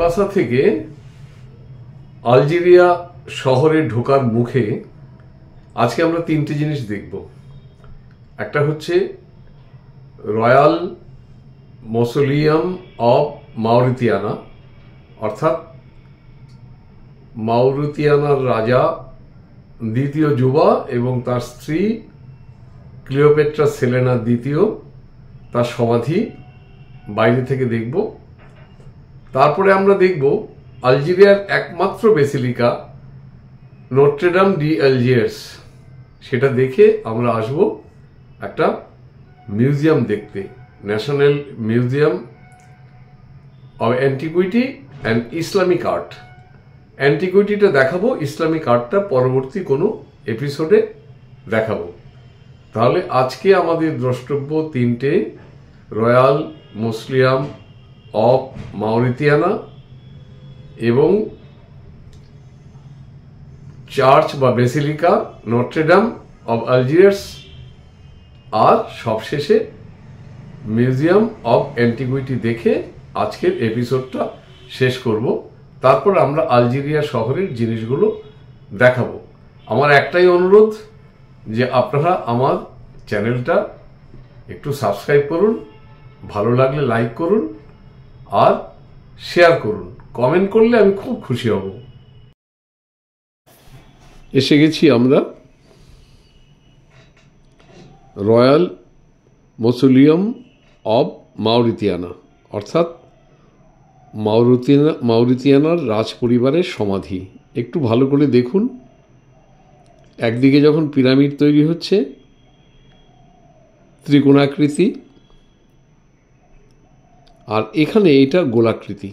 টিপাসা থেকে আলজেরিয়া শহরে ঢোকার মুখে আজকে আমরা তিনটি জিনিস দেখব। একটা হচ্ছে রয়্যাল মসোলিয়াম অব মাউরিতিয়ানা, অর্থাৎ মাউরিতিয়ানার রাজা দ্বিতীয় যুবা এবং তার স্ত্রী ক্লিওপেট্রা সেলেনা দ্বিতীয়, তার সমাধি বাইরে থেকে দেখব। তারপরে আমরা দেখব আলজেরিয়ার একমাত্র বেসিলিকা নোট্রে-ডেম ডি আলজিয়ার্স, সেটা দেখে আমরা আসব একটা মিউজিয়াম দেখতে, national museum of antiquity and Islamic art. অ্যান্টিকুইটিটা দেখাবো, ইসলামিক আর্টটা পরবর্তী কোনো এপিসোডে দেখাবো। তাহলে আজকে আমাদের দ্রষ্টব্য তিনটে: রয়্যাল মসোলিয়াম অব মাউরিতিয়ানা এবং চার্চ বা বেসিলিকা নোট্রে-ডেম অব আলজিয়ার্স, আর সবশেষে মিউজিয়াম অব অ্যান্টিকুইটি দেখে আজকের এপিসোডটা শেষ করব। তারপর আমরা আলজেরিয়া শহরের জিনিসগুলো দেখাবো। আমার একটাই অনুরোধ যে আপনারা আমার চ্যানেলটা একটু সাবস্ক্রাইব করুন, ভালো লাগলে লাইক করুন আর শেয়ার করুন, কমেন্ট করলে আমি খুব খুশি হব। এসে গেছি আমরা রয়্যাল মসোলিয়াম অব মাউরিতিয়ানা, অর্থাৎ মাউরিতিয়ানার রাজ পরিবারের সমাধি। একটু ভালো করে দেখুন, একদিকে যখন পিরামিড তৈরি হচ্ছে ত্রিকোণাকৃতি, আর এখানে এটা গোলাকৃতি।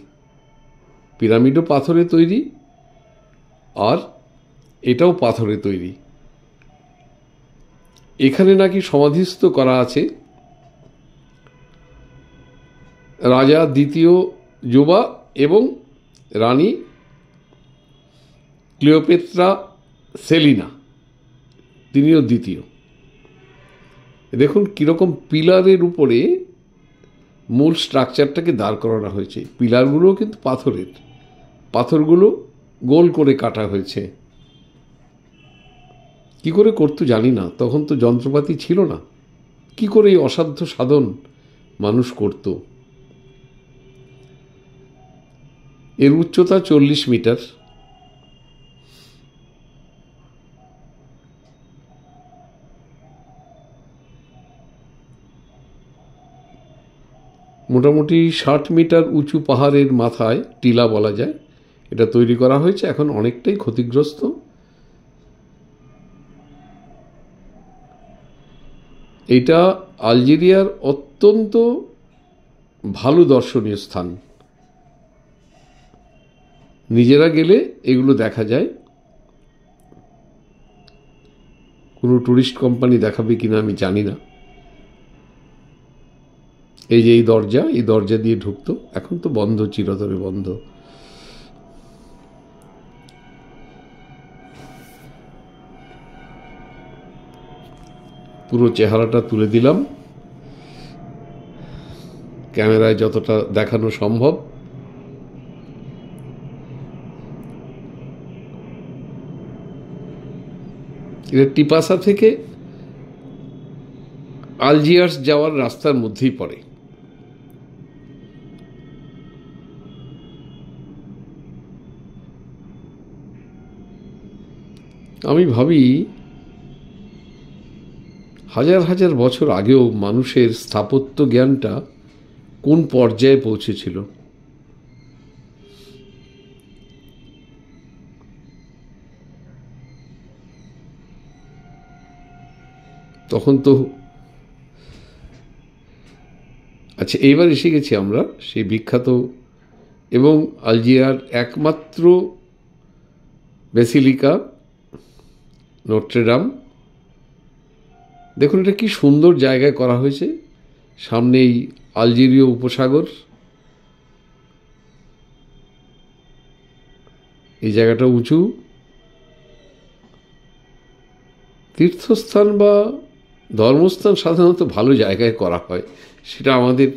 পিরামিডও পাথরে তৈরি আর এটাও পাথরে তৈরি। এখানে নাকি সমাধিস্থ করা আছে রাজা দ্বিতীয় যুবা এবং রানী ক্লিওপেট্রা সেলিনা, তিনিও দ্বিতীয়। দেখুন কীরকম পিলারের উপরে মূল স্ট্রাকচারটাকে দাঁড় করানো হয়েছে। পিলারগুলোও কিন্তু পাথরের, পাথরগুলো গোল করে কাটা হয়েছে। কি করে করতো জানি না, তখন তো যন্ত্রপাতি ছিল না। কি করে এই অসাধ্য সাধন মানুষ করত? এর উচ্চতা 40 মিটার। মোটামুটি 60 মিটার উঁচু পাহাড়ের মাথায়, টিলা বলা যায়, এটা তৈরি করা হয়েছে। এখন অনেকটাই ক্ষতিগ্রস্ত। এটা আলজেরিয়ার অত্যন্ত ভালো দর্শনীয় স্থান। নিজেরা গেলে এগুলো দেখা যায়। কোনো ট্যুরিস্ট কোম্পানি দেখাবে কিনা আমি জানি না। এই যে এই দরজা দিয়ে ঢুকতো, এখন তো বন্ধ, চিরতরে বন্ধ। পুরো চেহারাটা তুলে দিলাম ক্যামেরায় যতটা দেখানো সম্ভব। এটা টিপাসা থেকে আলজিয়ার্স যাওয়ার রাস্তার মধ্যেই পড়ে। আমি ভাবি হাজার হাজার বছর আগেও মানুষের স্থাপত্য জ্ঞানটা কোন পর্যায়ে পৌঁছেছিল। তখন তো আচ্ছা, এইবার এসে গেছি আমরা সেই বিখ্যাত এবং আলজেরিয়ার একমাত্র বেসিলিকা নোট্রে-ডেম। দেখুন এটা কি সুন্দর জায়গায় করা হয়েছে। সামনেই আলজেরীয় উপসাগর। এই জায়গাটা উঁচু। তীর্থস্থান বা ধর্মস্থান সাধারণত ভালো জায়গায় করা হয়, সেটা আমাদের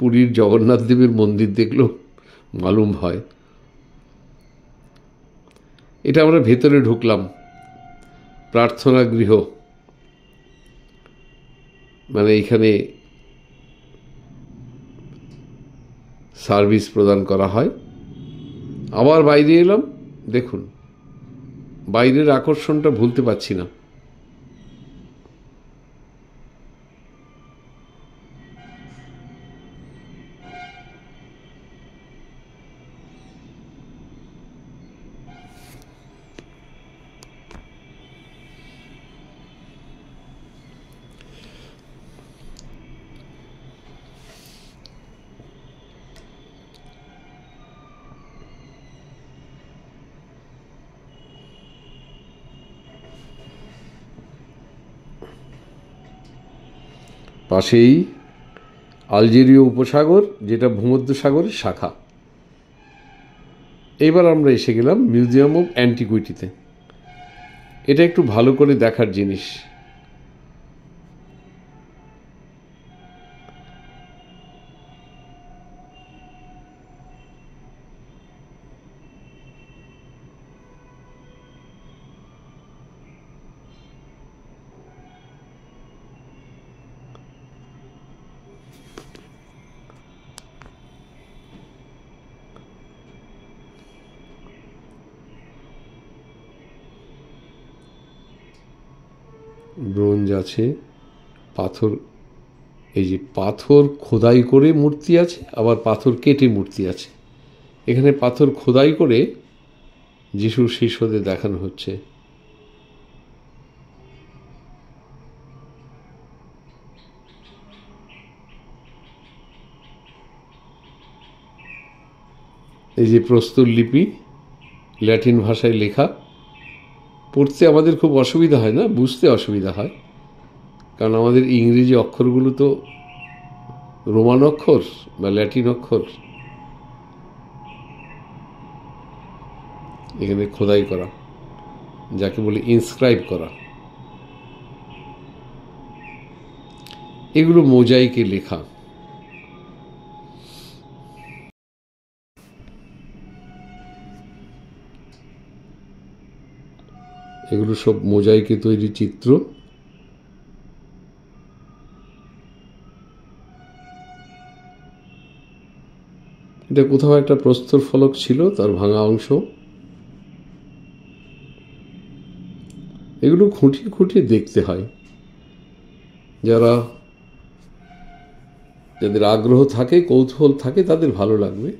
পুরীর জগন্নাথ দেবের মন্দির দেখলেও মালুম হয়। এটা আমরা ভেতরে ঢুকলাম, প্রার্থনা গৃহ, মানে এখানে সার্ভিস প্রদান করা হয়। আবার বাইরে এলাম, দেখুন বাইরের আকর্ষণটা ভুলতে পারছি না। পাশেই আলজেরীয় উপসাগর, যেটা ভূমধ্যসাগরের শাখা। এবার আমরা এসে গেলাম মিউজিয়াম অফ অ্যান্টিকুইটিতে। এটা একটু ভালো করে দেখার জিনিস। ব্রোঞ্জ আছে, পাথর, এই যে পাথর খোদাই করে মূর্তি আছে, আবার পাথর কেটে মূর্তি আছে। এখানে পাথর খোদাই করে যিশুর শিষ্যদের দেখানো হচ্ছে। এই যে প্রস্তর লিপি, ল্যাটিন ভাষায় লেখা। পড়তে আমাদের খুব অসুবিধা হয় না, বুঝতে অসুবিধা হয়, কারণ আমাদের ইংরেজি অক্ষরগুলো তো রোমান অক্ষর বা ল্যাটিন অক্ষর। এখানে খোদাই করা, যাকে বলে ইনস্ক্রাইব করা, এগুলো মোজাইকে লেখা। এগুলো সব মোজাইকে তৈরি চিত্র। এটা কোথাও একটা প্রস্তর ফলক ছিল, তার ভাঙা অংশ। এগুলো খুঁটিয়ে খুঁটিয়ে দেখতে হয়। যাদের আগ্রহ থাকে, কৌতূহল থাকে, তাদের ভালো লাগবে।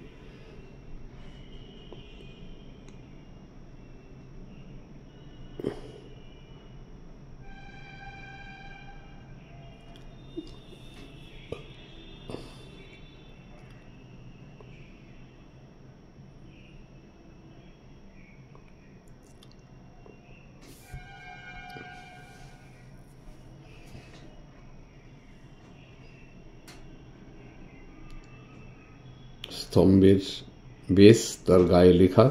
স্তম্ভের বেশ, তার গায়ে লেখা।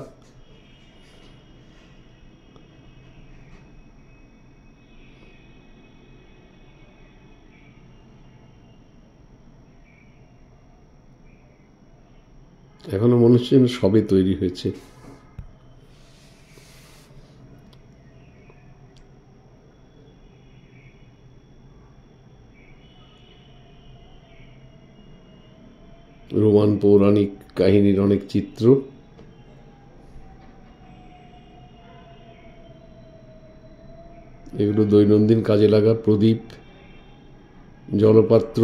এখনো মনে হচ্ছে যেন সবে তৈরি হয়েছে। রোমান পৌরাণিক কাহিনীর অনেক চিত্র। এগুলো দৈনন্দিন কাজে লাগা প্রদীপ, জলপাত্র।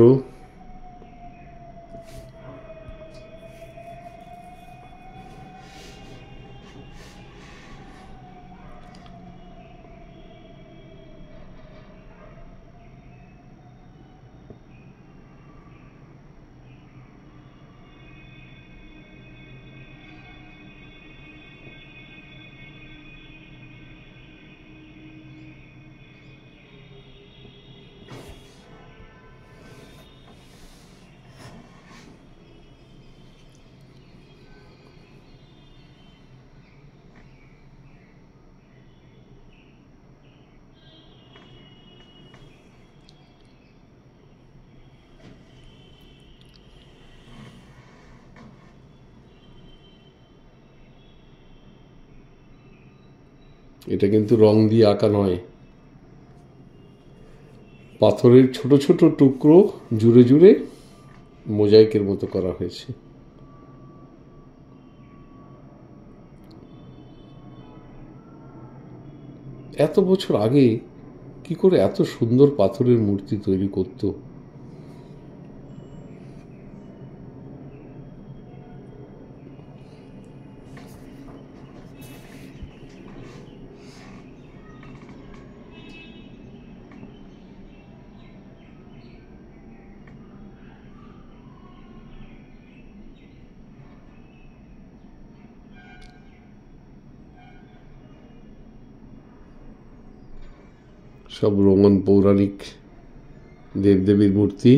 এটা কিন্তু রং দিয়ে আঁকা নয়, পাথরের ছোট ছোট টুকরো জুড়ে জুড়ে মোজাইকের মতো করা হয়েছে। এত বছর আগে কি করে এত সুন্দর পাথরের মূর্তি তৈরি করত? সব রোমান পৌরাণিক দেবদেবীর মূর্তি।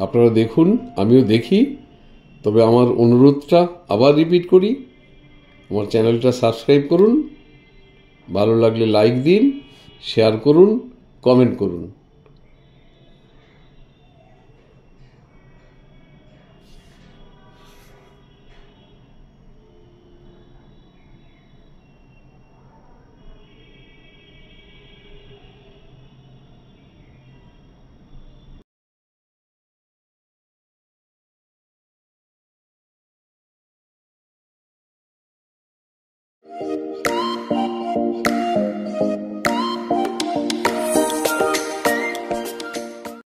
আপনারা দেখুন, আমিও দেখি। তবে আমার অনুরোধটা আবার রিপিট করি, আমার চ্যানেলটা সাবস্ক্রাইব করুন, ভালো লাগলে লাইক দিন, শেয়ার করুন, কমেন্ট করুন।